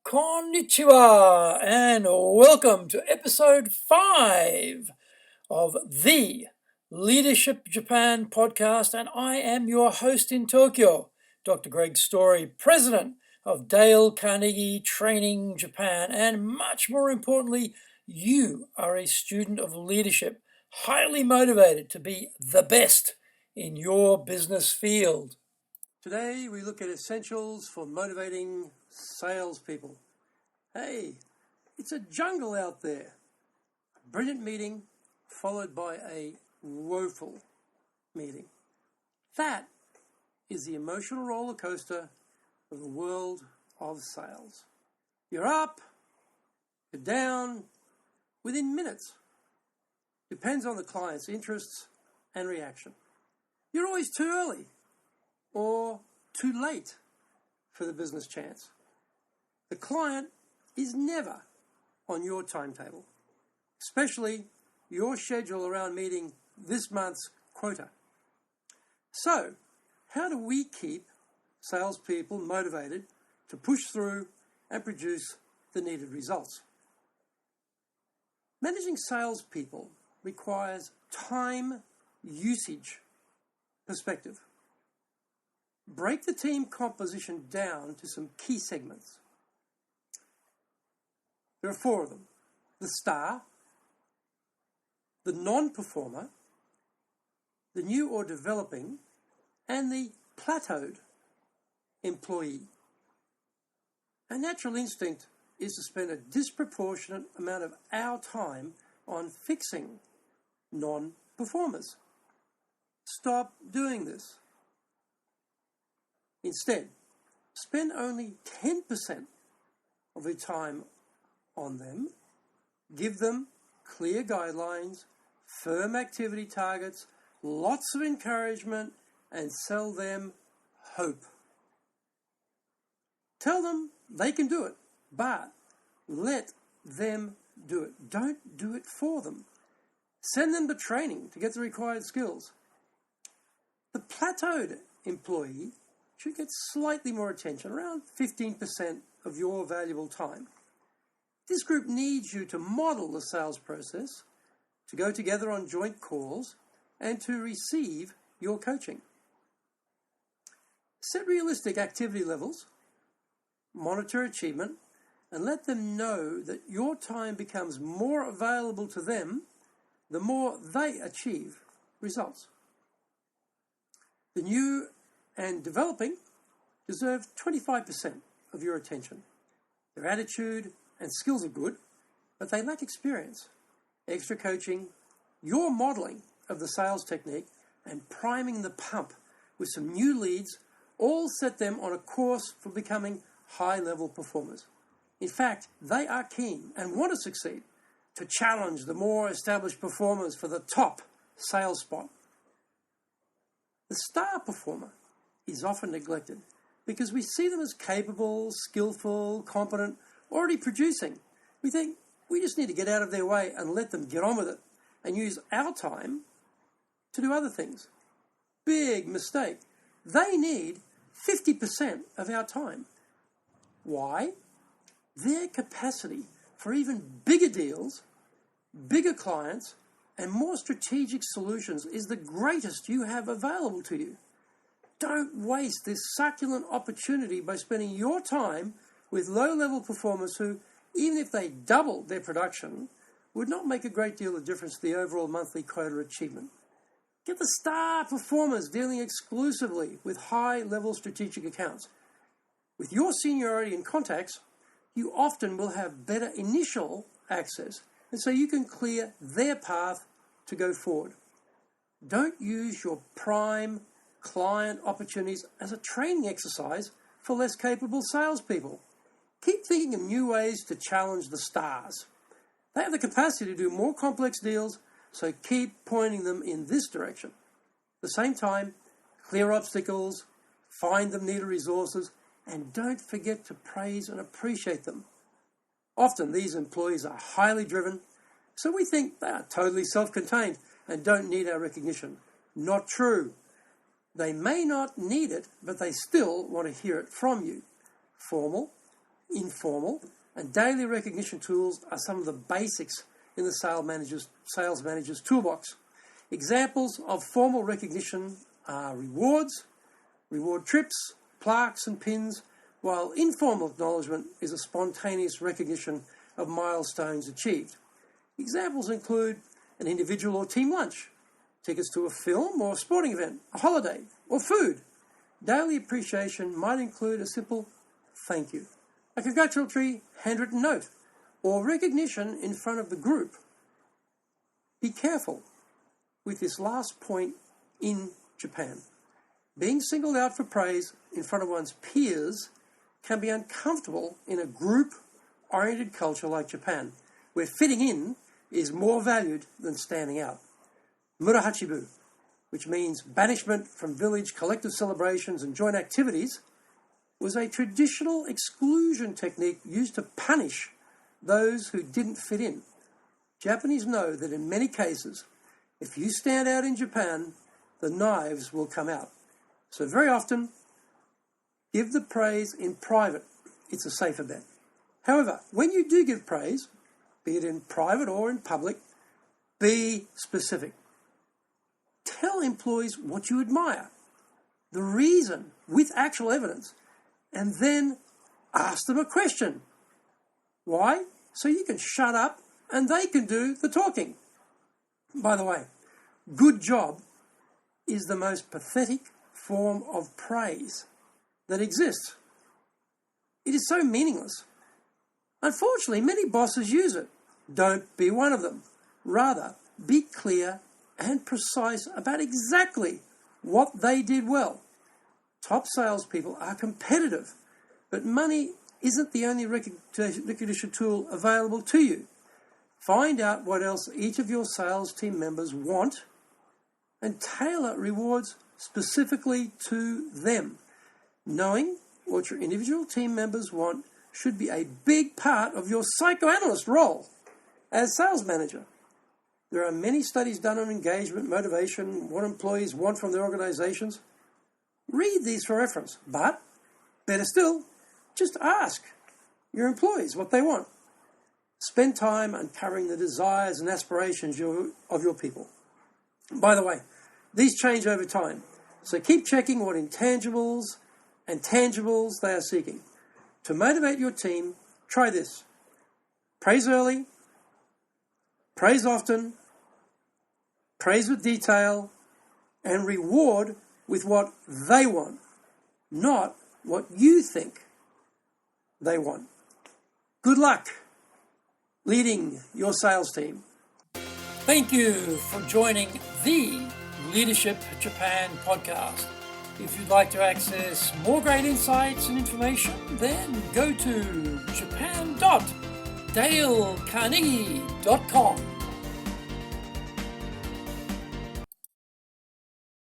Konnichiwa, and welcome to episode 5 of the Leadership Japan podcast. And I am your host in Tokyo, Dr. Greg Story, president of Dale Carnegie Training Japan. And much more importantly, you are a student of leadership, highly motivated to be the best in your business field. Today, we look at essentials for motivating salespeople. Hey, it's a jungle out there. A brilliant meeting followed by a woeful meeting. That is the emotional roller coaster of the world of sales. You're up, you're down within minutes. Depends on the client's interests and reaction. You're always too early or too late for the business chance. The client is never on your timetable, especially your schedule around meeting this month's quota. So, how do we keep salespeople motivated to push through and produce the needed results? Managing salespeople requires time usage perspective. Break the team composition down to some key segments. There are 4 of them: the star, the non-performer, the new or developing, and the plateaued employee. Our natural instinct is to spend a disproportionate amount of our time on fixing non-performers. Stop doing this. Instead, spend only 10% of your time on them, give them clear guidelines, firm activity targets, lots of encouragement, and sell them hope. Tell them they can do it, but let them do it. Don't do it for them. Send them to training to get the required skills. The plateaued employee should get slightly more attention, around 15% of your valuable time. This group needs you to model the sales process, to go together on joint calls, and to receive your coaching. Set realistic activity levels, monitor achievement, and let them know that your time becomes more available to them the more they achieve results. The new and developing deserve 25% of your attention. Their attitude and skills are good, but they lack experience. Extra coaching, your modeling of the sales technique, and priming the pump with some new leads all set them on a course for becoming high-level performers. In fact, they are keen and want to succeed to challenge the more established performers for the top sales spot. The star performer is often neglected because we see them as capable, skillful, competent, already producing. We think we just need to get out of their way and let them get on with it and use our time to do other things. Big mistake. They need 50% of our time. Why? Their capacity for even bigger deals, bigger clients, and more strategic solutions is the greatest you have available to you. Don't waste this succulent opportunity by spending your time with low-level performers who, even if they doubled their production, would not make a great deal of difference to the overall monthly quota achievement. Get the star performers dealing exclusively with high-level strategic accounts. With your seniority and contacts, you often will have better initial access, and so you can clear their path to go forward. Don't use your prime client opportunities as a training exercise for less capable salespeople. Keep thinking of new ways to challenge the stars. They have the capacity to do more complex deals, so keep pointing them in this direction. At the same time, clear obstacles, find them needed resources, and don't forget to praise and appreciate them. Often these employees are highly driven, so we think they are totally self-contained and don't need our recognition. Not true. They may not need it, but they still want to hear it from you. Formal, informal, and daily recognition tools are some of the basics in the sales manager's toolbox. Examples of formal recognition are rewards, reward trips, plaques and pins, while informal acknowledgement is a spontaneous recognition of milestones achieved. Examples include an individual or team lunch, tickets to a film or sporting event, a holiday, or food. Daily appreciation might include a simple thank you, a congratulatory handwritten note, or recognition in front of the group. Be careful with this last point in Japan. Being singled out for praise in front of one's peers can be uncomfortable in a group-oriented culture like Japan, where fitting in is more valued than standing out. Murahachibu, which means banishment from village collective celebrations and joint activities, was a traditional exclusion technique used to punish those who didn't fit in. Japanese know that in many cases, if you stand out in Japan, the knives will come out. So very often, give the praise in private. It's a safer bet. However, when you do give praise, be it in private or in public, be specific. Tell employees what you admire, the reason with actual evidence, and then ask them a question. Why? So you can shut up and they can do the talking. By the way, good job is the most pathetic form of praise that exists. It is so meaningless. Unfortunately, many bosses use it. Don't be one of them. Rather, be clear and precise about exactly what they did well. Top salespeople are competitive, but money isn't the only recognition tool available to you. Find out what else each of your sales team members want and tailor rewards specifically to them. Knowing what your individual team members want should be a big part of your psychoanalyst role as sales manager. There are many studies done on engagement, motivation, what employees want from their organizations. Read these for reference, but better still, just ask your employees what they want. Spend time uncovering the desires and aspirations of your people. By the way, these change over time, so keep checking what intangibles and tangibles they are seeking. To motivate your team, try this. Praise early, praise often, praise with detail, and reward with what they want, not what you think they want. Good luck leading your sales team. Thank you for joining the Leadership Japan podcast. If you'd like to access more great insights and information, then go to japan.dalecarnegie.com.